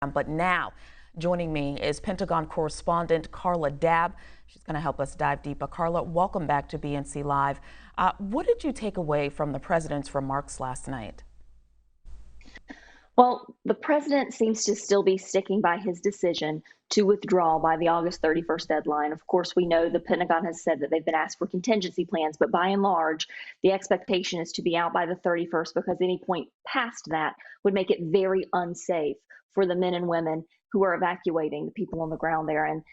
But now, joining me is Pentagon correspondent Carla Babb. She's going to help us dive deeper. Carla, welcome back to BNC Live. What did you take away from the president's remarks last night? Well, the president seems to still be sticking by his decision to withdraw by the August 31st deadline. Of course, we know the Pentagon has said that they've been asked for contingency plans, but by and large, the expectation is to be out by the 31st because any point past that would make it very unsafe for the men and women who are evacuating, the people on the ground there. And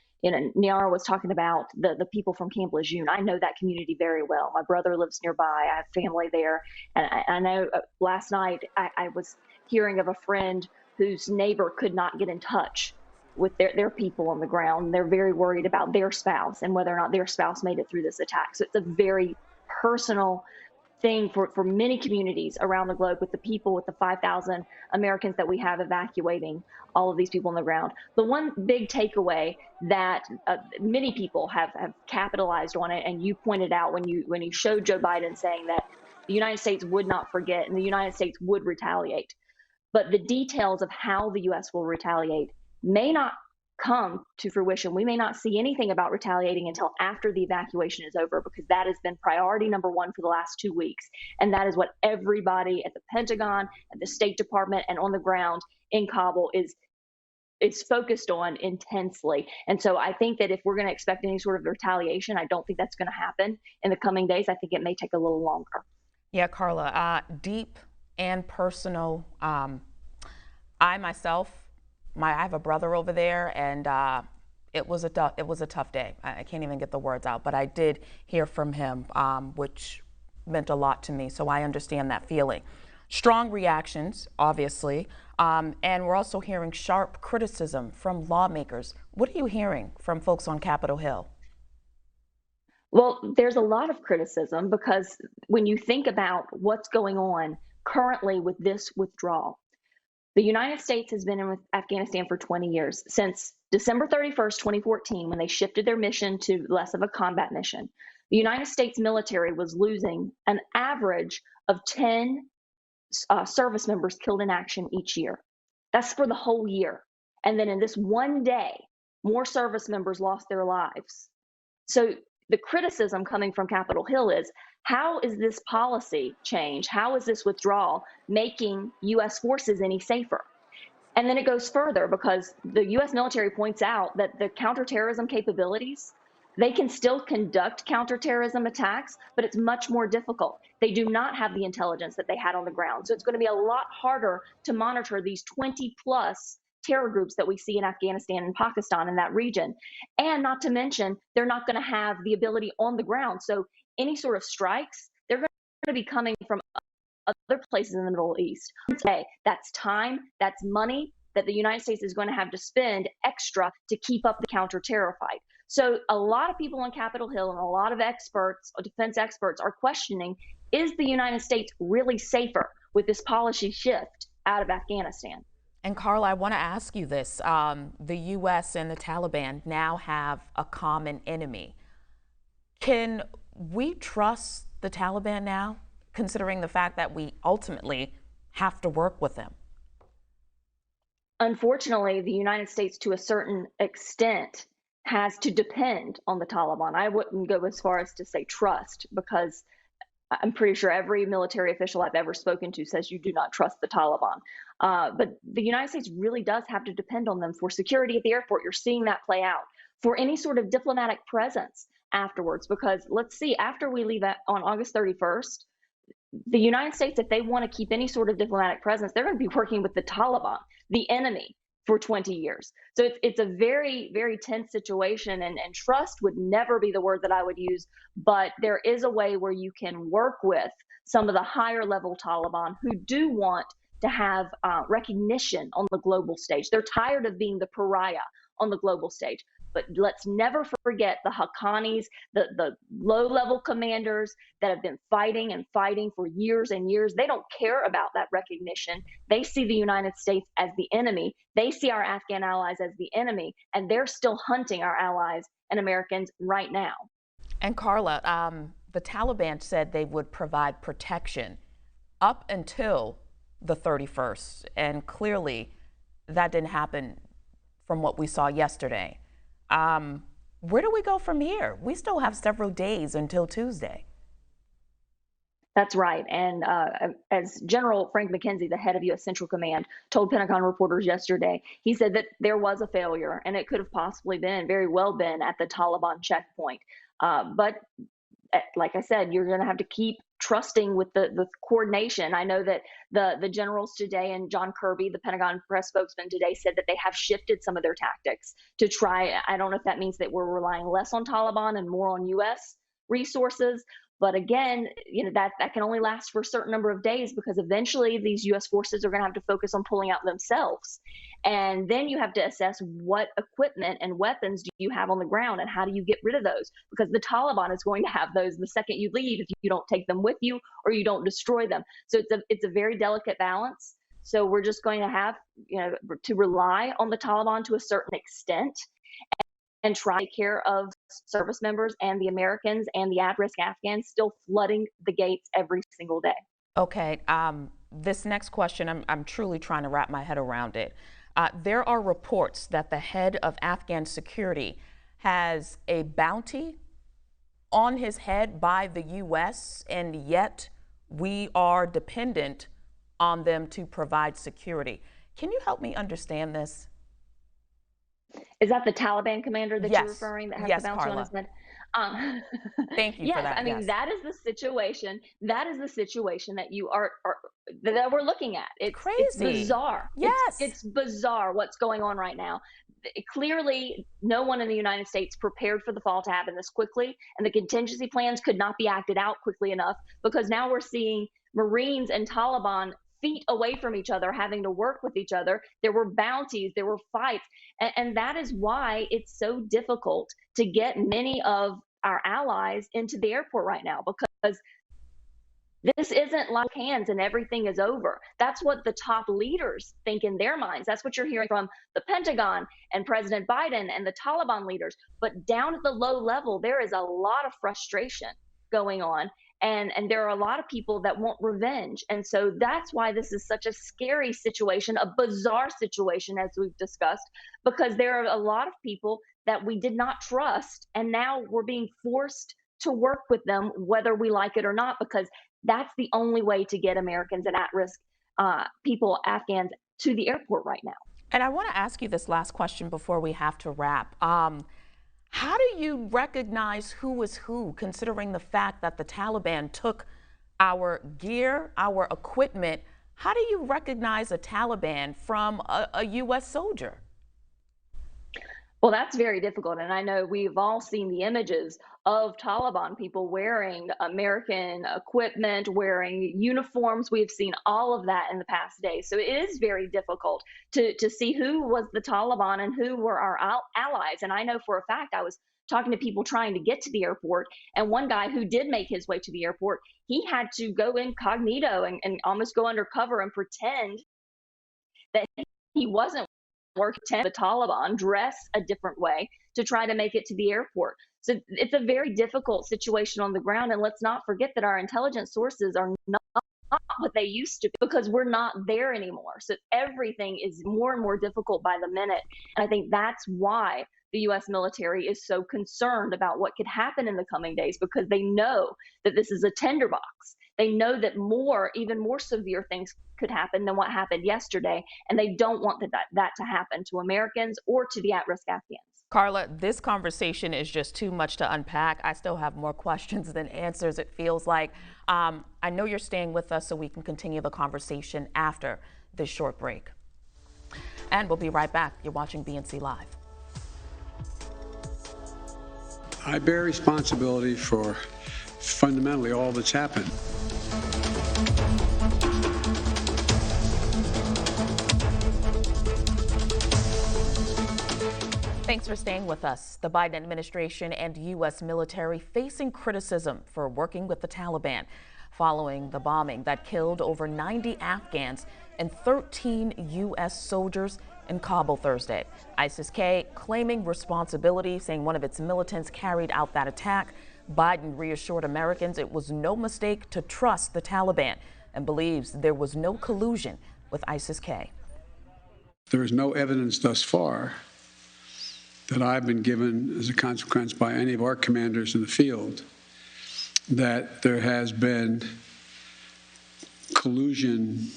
Niara was talking about the people from Camp Lejeune. I know that community very well. My brother lives nearby. I have family there. And I know last night I was hearing of a friend whose neighbor could not get in touch with their people on the ground. They're very worried about their spouse and whether or not their spouse made it through this attack. So it's a very personal thing for many communities around the globe, with the people, with the 5,000 Americans that we have evacuating all of these people on the ground. The one big takeaway that many people have capitalized on it, and you pointed out when you showed Joe Biden saying that the United States would not forget and the United States would retaliate. But the details of how the U.S. will retaliate may not come to fruition. We may not see anything about retaliating until after the evacuation is over, because that has been priority number one for the last 2 weeks. And that is what everybody at the Pentagon, at the State Department, and on the ground in Kabul is focused on intensely. And so I think that if we're going to expect any sort of retaliation, I don't think that's going to happen in the coming days. I think it may take a little longer. Yeah, Carla, deep and personal. I myself, I have a brother over there, and it was a tough day. I can't even get the words out, but I did hear from him, which meant a lot to me. So I understand that feeling. Strong reactions, obviously, and we're also hearing sharp criticism from lawmakers. What are you hearing from folks on Capitol Hill? Well, there's a lot of criticism because when you think about what's going on currently with this withdrawal, the United States has been in Afghanistan for 20 years, since December 31st, 2014, when they shifted their mission to less of a combat mission. The United States military was losing an average of 10 service members killed in action each year. That's for the whole year. And then in this one day, more service members lost their lives. So the criticism coming from Capitol Hill is, how is this policy change? How is this withdrawal making U.S. forces any safer? And then it goes further, because the U.S. military points out that the counterterrorism capabilities, they can still conduct counterterrorism attacks, but it's much more difficult. They do not have the intelligence that they had on the ground. So it's going to be a lot harder to monitor these 20 plus terror groups that we see in Afghanistan and Pakistan, in that region. And not to mention, they're not going to have the ability on the ground. So any sort of strikes, they're going to be coming from other places in the Middle East. Today, that's time, that's money that the United States is going to have to spend extra to keep up the counter-terror fight. So a lot of people on Capitol Hill and a lot of experts, defense experts, are questioning, is the United States really safer with this policy shift out of Afghanistan? And Carla, I want to ask you this. The U.S. and the Taliban now have a common enemy. Can we trust the Taliban now, considering the fact that we ultimately have to work with them? Unfortunately, the United States, to a certain extent, has to depend on the Taliban. I wouldn't go as far as to say trust, because I'm pretty sure every military official I've ever spoken to says you do not trust the Taliban. But the United States really does have to depend on them for security at the airport. You're seeing that play out. For any sort of diplomatic presence afterwards, because let's see, after we leave on August 31st, the United States, if they want to keep any sort of diplomatic presence, they're going to be working with the Taliban, the enemy, for 20 years. So it's a very, very tense situation, and trust would never be the word that I would use, but there is a way where you can work with some of the higher level Taliban who do want to have recognition on the global stage. They're tired of being the pariah on the global stage. But let's never forget the Haqqanis, the low-level commanders that have been fighting and fighting for years and years. They don't care about that recognition. They see the United States as the enemy. They see our Afghan allies as the enemy, and they're still hunting our allies and Americans right now. And Carla, the Taliban said they would provide protection up until the 31st, and clearly that didn't happen from what we saw yesterday. Where do we go from here? We still have several days until Tuesday. That's right. And as General Frank McKenzie, the head of U.S. Central Command, told Pentagon reporters yesterday, he said that there was a failure, and it could have possibly been, very well been, at the Taliban checkpoint. But like I said, you're going to have to keep trusting with the coordination. I know that the generals today, and John Kirby, the Pentagon press spokesman today, said that they have shifted some of their tactics to try. I don't know if that means that we're relying less on Taliban and more on U.S. resources. But again, that can only last for a certain number of days, because eventually these U.S. forces are going to have to focus on pulling out themselves. And then you have to assess what equipment and weapons do you have on the ground, and how do you get rid of those? Because the Taliban is going to have those the second you leave if you don't take them with you or you don't destroy them. So it's a very delicate balance. So we're just going to have to rely on the Taliban to a certain extent, and try to take care of service members and the Americans and the at-risk Afghans still flooding the gates every single day. Okay, this next question, I'm truly trying to wrap my head around it. There are reports that the head of Afghan security has a bounty on his head by the U.S., and yet we are dependent on them to provide security. Can you help me understand this? Is that the Taliban commander that Yes. you're referring, that has Yes, the bounty Carla. on his head? Thank you Yes, for that. I mean, Yes. that is the situation. That is the situation that that we're looking at. It's Crazy. bizarre. Yes. It's bizarre what's going on right now. Clearly, no one in the United States prepared for the fall to happen this quickly, and the contingency plans could not be acted out quickly enough, because now we're seeing Marines and Taliban feet away from each other, having to work with each other. There were bounties, there were fights, and that is why it's so difficult to get many of our allies into the airport right now, because this isn't like hands and everything is over. That's what the top leaders think in their minds. That's what you're hearing from the Pentagon and President Biden and the Taliban leaders. But down at the low level, there is a lot of frustration going on. And there are a lot of people that want revenge. And so that's why this is such a scary situation, a bizarre situation, as we've discussed, because there are a lot of people that we did not trust. And now we're being forced to work with them, whether we like it or not, because that's the only way to get Americans and at-risk people, Afghans, to the airport right now. And I want to ask you this last question before we have to wrap. How do you recognize who is who, considering the fact that the Taliban took our gear, our equipment? How do you recognize a Taliban from a U.S. soldier? Well, that's very difficult. And I know we've all seen the images of Taliban people wearing American equipment, wearing uniforms. We've seen all of that in the past days. So it is very difficult to see who was the Taliban and who were our allies. And I know for a fact, I was talking to people trying to get to the airport, and one guy who did make his way to the airport, he had to go incognito and almost go undercover and pretend that he wasn't working the Taliban, dress a different way to try to make it to the airport. So it's a very difficult situation on the ground. And let's not forget that our intelligence sources are not what they used to be, because we're not there anymore. So everything is more and more difficult by the minute. And I think that's why the U.S. military is so concerned about what could happen in the coming days, because they know that this is a tinderbox. They know that even more severe things could happen than what happened yesterday, and they don't want that to happen to Americans or to the at-risk Afghans. Carla, this conversation is just too much to unpack. I still have more questions than answers, it feels like. I know you're staying with us so we can continue the conversation after this short break. And we'll be right back. You're watching BNC Live. I bear responsibility for fundamentally all that's happened. Thanks for staying with us. The Biden administration and U.S. military facing criticism for working with the Taliban following the bombing that killed over 90 Afghans and 13 U.S. soldiers in Kabul Thursday. ISIS-K claiming responsibility, saying one of its militants carried out that attack. Biden reassured Americans it was no mistake to trust the Taliban and believes there was no collusion with ISIS-K. There is no evidence thus far that I've been given as a consequence by any of our commanders in the field that there has been collusion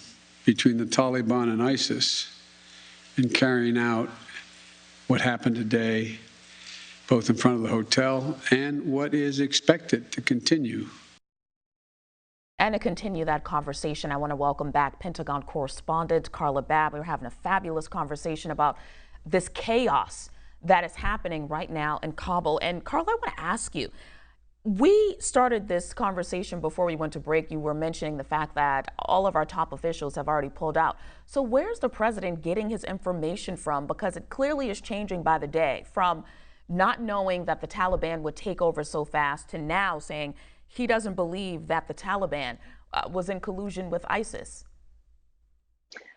between the Taliban and ISIS in carrying out what happened today, both in front of the hotel and what is expected to continue. And to continue that conversation, I want to welcome back Pentagon correspondent Carla Babb. We're having a fabulous conversation about this chaos that is happening right now in Kabul. And Carla, I want to ask you, we started this conversation before we went to break. You were mentioning the fact that all of our top officials have already pulled out. So where's the president getting his information from? Because it clearly is changing by the day, from not knowing that the Taliban would take over so fast to now saying he doesn't believe that the Taliban was in collusion with ISIS.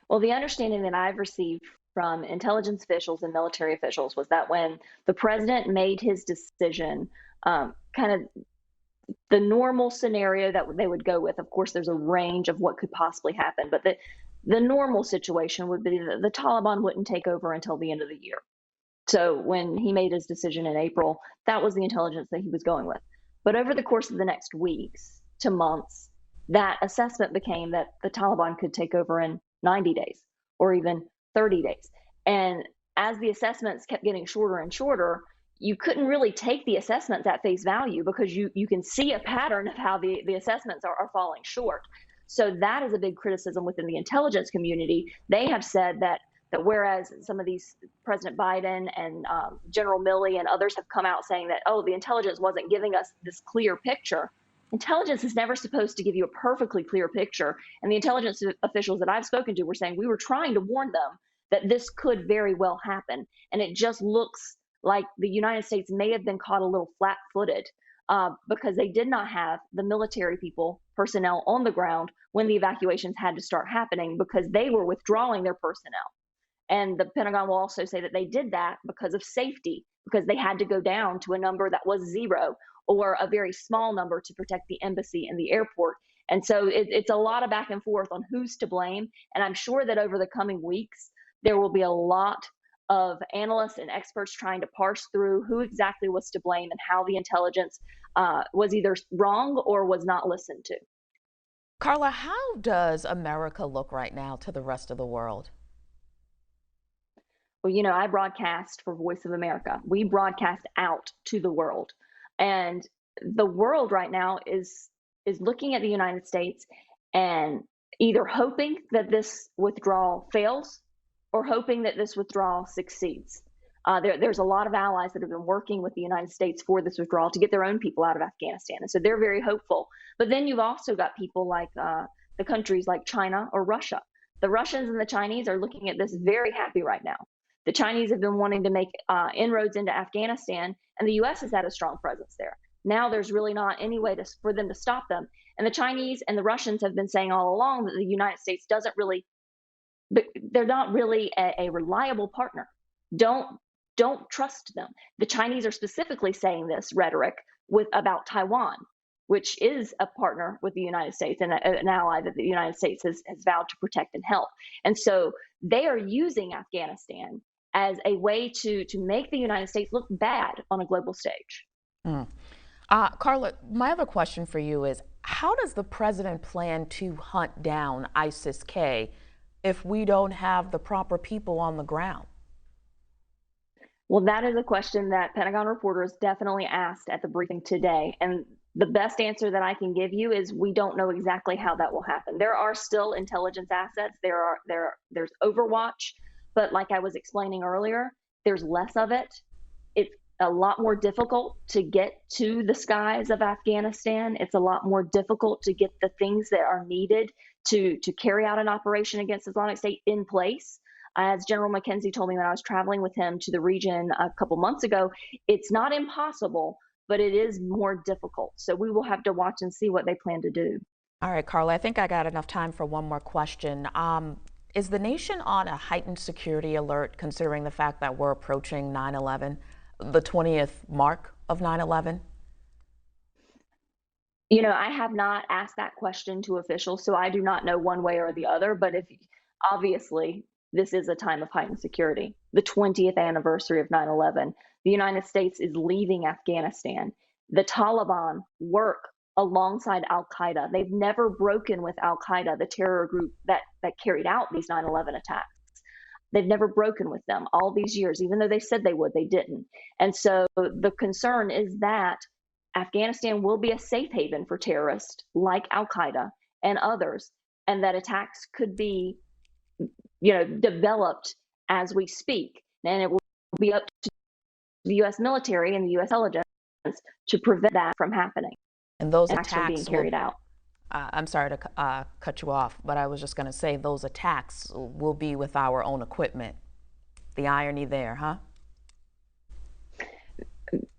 Well, the understanding that I've received from intelligence officials and military officials was that when the president made his decision, kind of the normal scenario that they would go with, of course, there's a range of what could possibly happen, but the normal situation would be that the Taliban wouldn't take over until the end of the year. So when he made his decision in April, that was the intelligence that he was going with. But over the course of the next weeks to months, that assessment became that the Taliban could take over in 90 days or even 30 days. And as the assessments kept getting shorter and shorter, you couldn't really take the assessments at face value because you can see a pattern of how the assessments are falling short. So that is a big criticism within the intelligence community. They have said that whereas some of these President Biden and General Milley and others have come out saying that, oh, the intelligence wasn't giving us this clear picture. Intelligence is never supposed to give you a perfectly clear picture. And the intelligence officials that I've spoken to were saying we were trying to warn them that this could very well happen. And it just looks like the United States may have been caught a little flat-footed because they did not have the military personnel on the ground when the evacuations had to start happening because they were withdrawing their personnel. And the Pentagon will also say that they did that because of safety, because they had to go down to a number that was 0 or a very small number to protect the embassy and the airport. And so it's a lot of back and forth on who's to blame. And I'm sure that over the coming weeks, there will be a lot of analysts and experts trying to parse through who exactly was to blame and how the intelligence was either wrong or was not listened to. Carla, how does America look right now to the rest of the world? Well, you know, I broadcast for Voice of America. We broadcast out to the world. And the world right now is looking at the United States and either hoping that this withdrawal fails or hoping that this withdrawal succeeds. There's a lot of allies that have been working with the United States for this withdrawal to get their own people out of Afghanistan. And so they're very hopeful. But then you've also got people like the countries like China or Russia. The Russians and the Chinese are looking at this very happy right now. The Chinese have been wanting to make inroads into Afghanistan, and the U.S. has had a strong presence there. Now there's really not any way for them to stop them. And the Chinese and the Russians have been saying all along that the United States they're not really a reliable partner. Don't trust them. The Chinese are specifically saying this rhetoric about Taiwan, which is a partner with the United States and an ally that the United States has vowed to protect and help. And so they are using Afghanistan as a way to make the United States look bad on a global stage. Carla, my other question for you is, how does the president plan to hunt down ISIS-K if we don't have the proper people on the ground? Well, that is a question that Pentagon reporters definitely asked at the briefing today. And the best answer that I can give you is we don't know exactly how that will happen. There are still intelligence assets. There's Overwatch, but like I was explaining earlier, there's less of it. It's a lot more difficult to get to the skies of Afghanistan. It's a lot more difficult to get the things that are needed to carry out an operation against Islamic State in place. As General McKenzie told me when I was traveling with him to the region a couple months ago, it's not impossible, but it is more difficult. So we will have to watch and see what they plan to do. All right, Carla, I think I got enough time for one more question. Is the nation on a heightened security alert considering the fact that we're approaching 9/11, the 20th mark of 9/11? You know, I have not asked that question to officials, so I do not know one way or the other. But obviously, this is a time of heightened security. The 20th anniversary of 9/11, the United States is leaving Afghanistan. The Taliban work alongside al-Qaeda. They've never broken with al-Qaeda, the terror group that carried out these 9/11 attacks. They've never broken with them all these years, even though they said they would, they didn't. And so the concern is that Afghanistan will be a safe haven for terrorists like al-Qaeda and others, and that attacks could be, developed as we speak. And it will be up to the U.S. military and the U.S. intelligence to prevent that from happening. And those and actually being attacks carried out. I'm sorry to cut you off, but I was just going to say those attacks will be with our own equipment. The irony there, huh?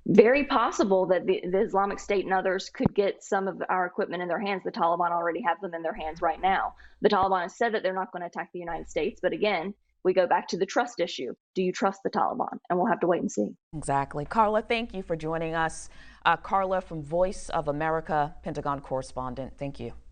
Very possible that the Islamic State and others could get some of our equipment in their hands. The Taliban already have them in their hands right now. The Taliban has said that they're not going to attack the United States. But again, we go back to the trust issue. Do you trust the Taliban? And we'll have to wait and see. Exactly. Carla, thank you for joining us. Carla from Voice of America, Pentagon correspondent. Thank you.